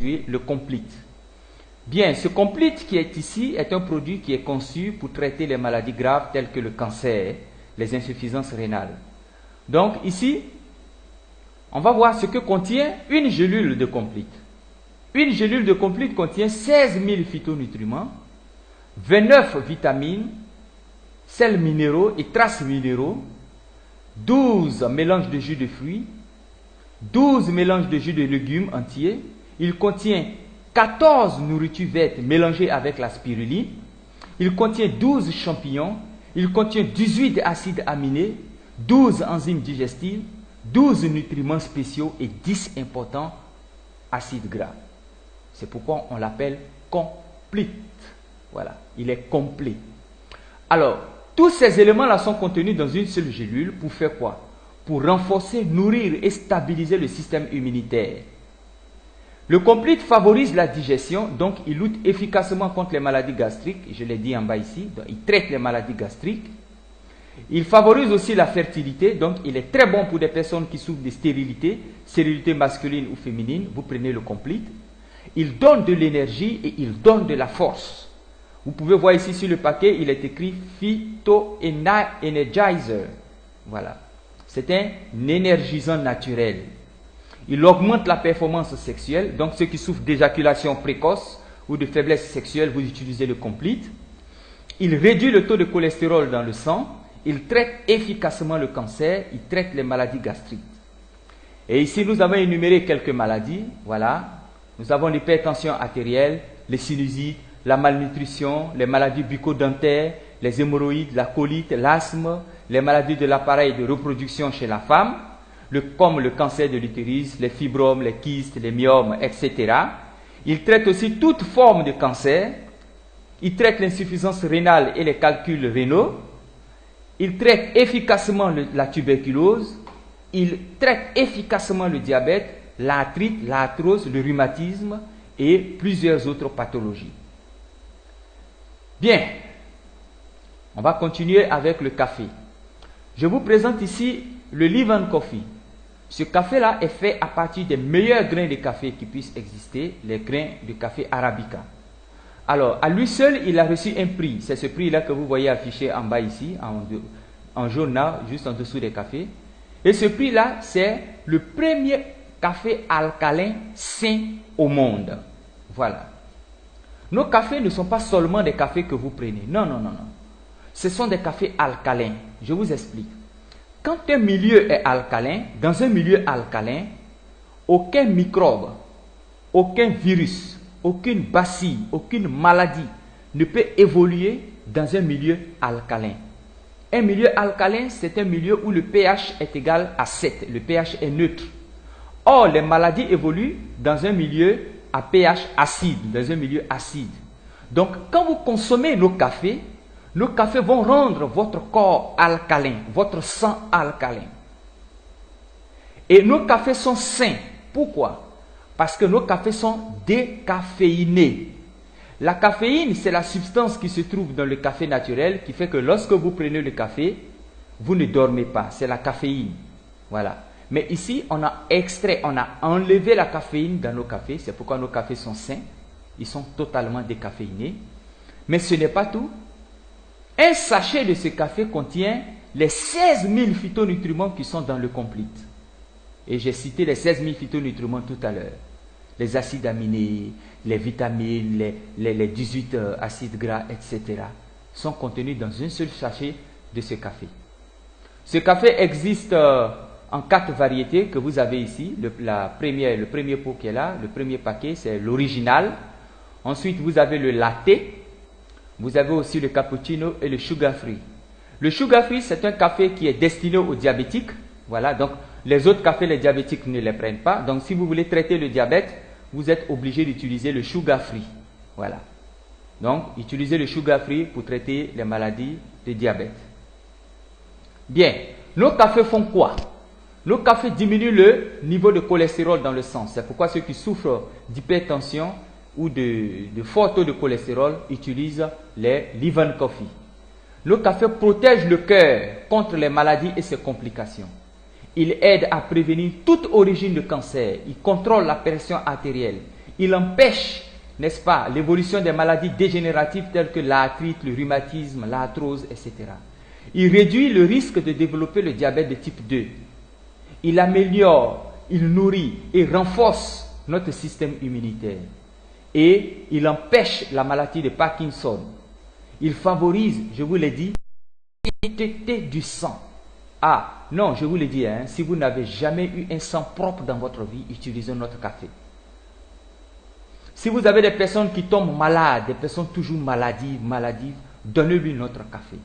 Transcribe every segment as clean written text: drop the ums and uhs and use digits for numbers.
le Complete. Bien, ce Complete qui est ici est un produit qui est conçu pour traiter les maladies graves telles que le cancer, les insuffisances rénales. Donc ici, on va voir ce que contient une gélule de Complete. Une gélule de Complete contient 16 000 phytonutriments, 29 vitamines, sels minéraux et traces minéraux, 12 mélanges de jus de fruits, 12 mélanges de jus de légumes entiers. Il contient 14 nourritures vertes mélangées avec la spiruline. Il contient 12 champignons. Il contient 18 acides aminés, 12 enzymes digestives, 12 nutriments spéciaux et 10 importants acides gras. C'est pourquoi on l'appelle Complete. Voilà, il est complet. Alors, tous ces éléments-là sont contenus dans une seule gélule pour faire quoi? Pour renforcer, nourrir et stabiliser le système immunitaire. Le Complete favorise la digestion, donc il lutte efficacement contre les maladies gastriques, je l'ai dit en bas ici, donc il traite les maladies gastriques. Il favorise aussi la fertilité, donc il est très bon pour des personnes qui souffrent de stérilité masculine ou féminine, vous prenez le Complete. Il donne de l'énergie et il donne de la force. Vous pouvez voir ici sur le paquet, il est écrit Phyto Energizer. Voilà. C'est un énergisant naturel. Il augmente la performance sexuelle. Donc ceux qui souffrent d'éjaculation précoce ou de faiblesse sexuelle, vous utilisez le Complete. Il réduit le taux de cholestérol dans le sang. Il traite efficacement le cancer. Il traite les maladies gastriques. Et ici, nous avons énuméré quelques maladies. Voilà. Nous avons l'hypertension artérielle, les sinusites, la malnutrition, les maladies bucco-dentaires, les hémorroïdes, la colite, l'asthme, les maladies de l'appareil de reproduction chez la femme, comme le cancer de l'utérus, les fibromes, les kystes, les myomes, etc. Il traite aussi toute forme de cancer. Il traite l'insuffisance rénale et les calculs rénaux. Il traite efficacement la tuberculose. Il traite efficacement le diabète, l'arthrite, l'arthrose, le rhumatisme et plusieurs autres pathologies. Bien, on va continuer avec le café. Je vous présente ici le Levain Coffee. Ce café-là est fait à partir des meilleurs grains de café qui puissent exister, les grains de café arabica. Alors, à lui seul, il a reçu un prix. C'est ce prix-là que vous voyez affiché en bas ici, en jaune là, juste en dessous des cafés. Et ce prix-là, c'est le premier café alcalin sain au monde. Voilà. Nos cafés ne sont pas seulement des cafés que vous prenez. Non, non, non, non. Ce sont des cafés alcalins. Je vous explique. Quand un milieu est alcalin, dans un milieu alcalin, aucun microbe, aucun virus, aucune bacille, aucune maladie ne peut évoluer dans un milieu alcalin. Un milieu alcalin, c'est un milieu où le pH est égal à 7. Le pH est neutre. Or, les maladies évoluent dans un milieu à pH acide, dans un milieu acide. Donc, quand vous consommez nos cafés vont rendre votre corps alcalin, votre sang alcalin. Et nos cafés sont sains. Pourquoi? Parce que nos cafés sont décaféinés. La caféine, c'est la substance qui se trouve dans le café naturel qui fait que lorsque vous prenez le café, vous ne dormez pas. C'est la caféine. Voilà. Mais ici, on a enlevé la caféine dans nos cafés. C'est pourquoi nos cafés sont sains. Ils sont totalement décaféinés. Mais ce n'est pas tout. Un sachet de ce café contient les 16 000 phytonutriments qui sont dans le Complete. Et j'ai cité les 16 000 phytonutriments tout à l'heure. Les acides aminés, les vitamines, les 18 acides gras, etc. sont contenus dans un seul sachet de ce café. Ce café existe en 4 variétés que vous avez ici. Le premier pot qui est là, le premier paquet, c'est l'original. Ensuite, vous avez le latte. Vous avez aussi le cappuccino et le sugar free. Le sugar free, c'est un café qui est destiné aux diabétiques. Voilà, donc les autres cafés, les diabétiques ne les prennent pas. Donc, si vous voulez traiter le diabète, vous êtes obligé d'utiliser le sugar free. Voilà. Donc, utilisez le sugar free pour traiter les maladies de diabète. Bien, nos cafés font quoi? Nos cafés diminuent le niveau de cholestérol dans le sang. C'est pourquoi ceux qui souffrent d'hypertension ou de fort taux de cholestérol utilisent les Levain Coffee. Nos cafés protègent le cœur contre les maladies et ses complications. Ils aident à prévenir toute origine de cancer. Ils contrôlent la pression artérielle. Il empêche, n'est-ce pas, l'évolution des maladies dégénératives telles que l'arthrite, le rhumatisme, l'arthrose, etc. Il réduit le risque de développer le diabète de type 2. Il améliore, il nourrit et renforce notre système immunitaire. Et il empêche la maladie de Parkinson. Il favorise, je vous l'ai dit, l'immunité du sang. Ah, non, je vous l'ai dit, si vous n'avez jamais eu un sang propre dans votre vie, utilisez notre café. Si vous avez des personnes qui tombent malades, des personnes toujours maladives, donnez-lui notre café.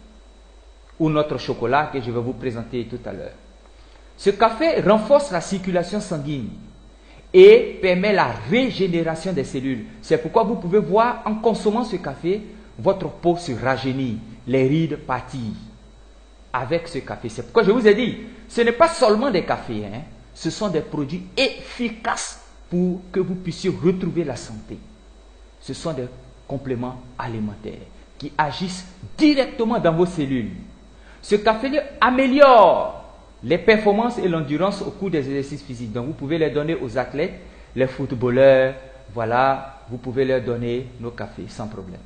Ou notre chocolat que je vais vous présenter tout à l'heure. Ce café renforce la circulation sanguine et permet la régénération des cellules. C'est pourquoi vous pouvez voir, en consommant ce café, votre peau se rajeunit, les rides partissent. Avec ce café, c'est pourquoi je vous ai dit, ce n'est pas seulement des cafés, ce sont des produits efficaces pour que vous puissiez retrouver la santé. Ce sont des compléments alimentaires qui agissent directement dans vos cellules. Ce café améliore les performances et l'endurance au cours des exercices physiques. Donc, vous pouvez les donner aux athlètes, les footballeurs, voilà, vous pouvez leur donner nos cafés sans problème.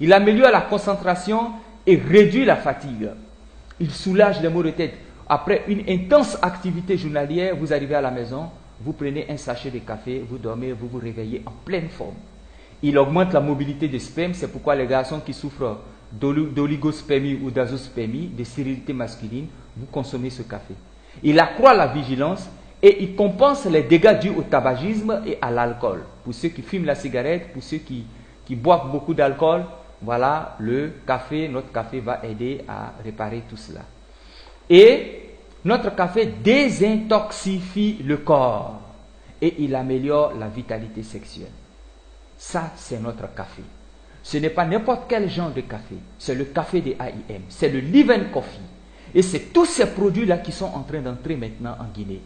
Il améliore la concentration et réduit la fatigue. Il soulage les maux de tête. Après une intense activité journalière, vous arrivez à la maison, vous prenez un sachet de café, vous dormez, vous vous réveillez en pleine forme. Il augmente la mobilité des spermes, c'est pourquoi les garçons qui souffrent d'oligospermie ou d'azospermie, de stérilité masculine, vous consommez ce café. Il accroît la vigilance et il compense les dégâts dus au tabagisme et à l'alcool. Pour ceux qui fument la cigarette, pour ceux qui boivent beaucoup d'alcool, voilà, notre café va aider à réparer tout cela. Et notre café désintoxifie le corps et il améliore la vitalité sexuelle. Ça, c'est notre café. Ce n'est pas n'importe quel genre de café. C'est le café des AIM. C'est le Live and Coffee. Et c'est tous ces produits-là qui sont en train d'entrer maintenant en Guinée.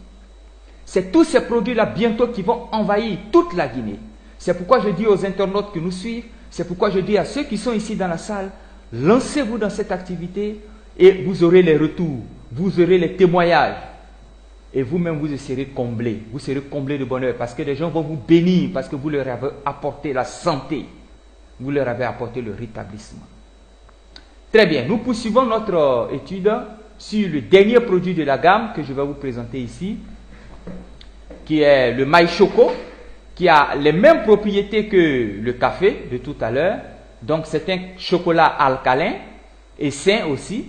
C'est tous ces produits-là bientôt qui vont envahir toute la Guinée. C'est pourquoi je dis aux internautes qui nous suivent, c'est pourquoi je dis à ceux qui sont ici dans la salle, lancez-vous dans cette activité et vous aurez les retours, vous aurez les témoignages. Et vous-même, vous serez comblés. Vous serez comblés de bonheur parce que les gens vont vous bénir parce que vous leur avez apporté la santé. Vous leur avez apporté le rétablissement. Très bien, nous poursuivons notre étude sur le dernier produit de la gamme que je vais vous présenter ici, qui est le maïs choco, qui a les mêmes propriétés que le café de tout à l'heure. Donc c'est un chocolat alcalin et sain aussi.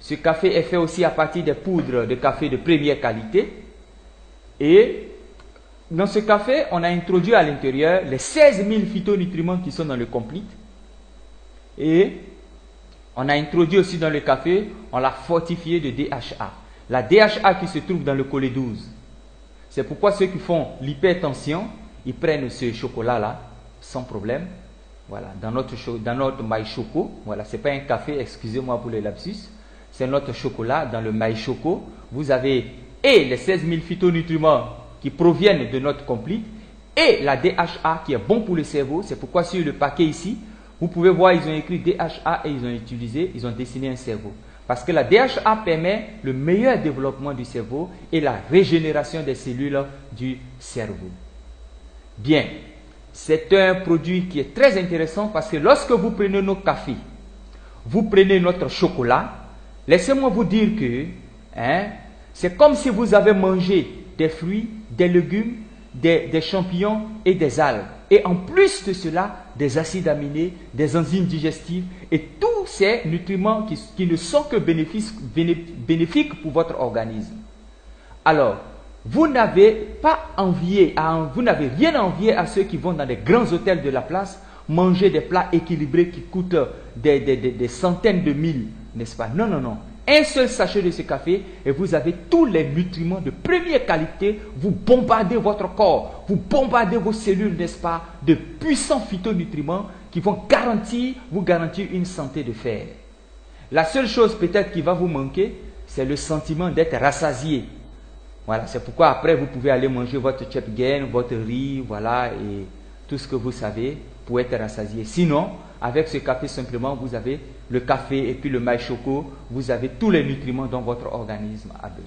Ce café est fait aussi à partir des poudres de café de première qualité. Et dans ce café, on a introduit à l'intérieur les 16 000 phytonutriments qui sont dans le complete. Et on a introduit aussi dans le café, on l'a fortifié de DHA. La DHA qui se trouve dans le collet 12. C'est pourquoi ceux qui font l'hypertension, ils prennent ce chocolat-là sans problème. Voilà, dans notre maïs choco. Voilà, c'est pas un café, excusez-moi pour le lapsus. C'est notre chocolat dans le maïs choco. Vous avez et les 16 000 phytonutriments qui proviennent de notre complete et la DHA qui est bon pour le cerveau. C'est pourquoi sur le paquet ici, vous pouvez voir, ils ont écrit DHA et ils ont dessiné un cerveau. Parce que la DHA permet le meilleur développement du cerveau et la régénération des cellules du cerveau. Bien, c'est un produit qui est très intéressant parce que lorsque vous prenez nos cafés, vous prenez notre chocolat, laissez-moi vous dire que c'est comme si vous avez mangé des fruits, des légumes, des champignons et des algues. Et en plus de cela, des acides aminés, des enzymes digestives et tous ces nutriments qui ne sont que bénéfiques pour votre organisme. Alors, vous n'avez rien à envier à ceux qui vont dans les grands hôtels de la place manger des plats équilibrés qui coûtent des centaines de mille, n'est-ce pas? Non, non, non. Un seul sachet de ce café et vous avez tous les nutriments de première qualité. Vous bombardez votre corps, vous bombardez vos cellules, n'est-ce pas, de puissants phytonutriments qui vont vous garantir une santé de fer. La seule chose peut-être qui va vous manquer, c'est le sentiment d'être rassasié. Voilà, c'est pourquoi après vous pouvez aller manger votre tchèpgen, votre riz, voilà, et tout ce que vous savez pour être rassasié. Sinon, avec ce café simplement, vous avez le café et puis le maïs choco, vous avez tous les nutriments dont votre organisme a besoin.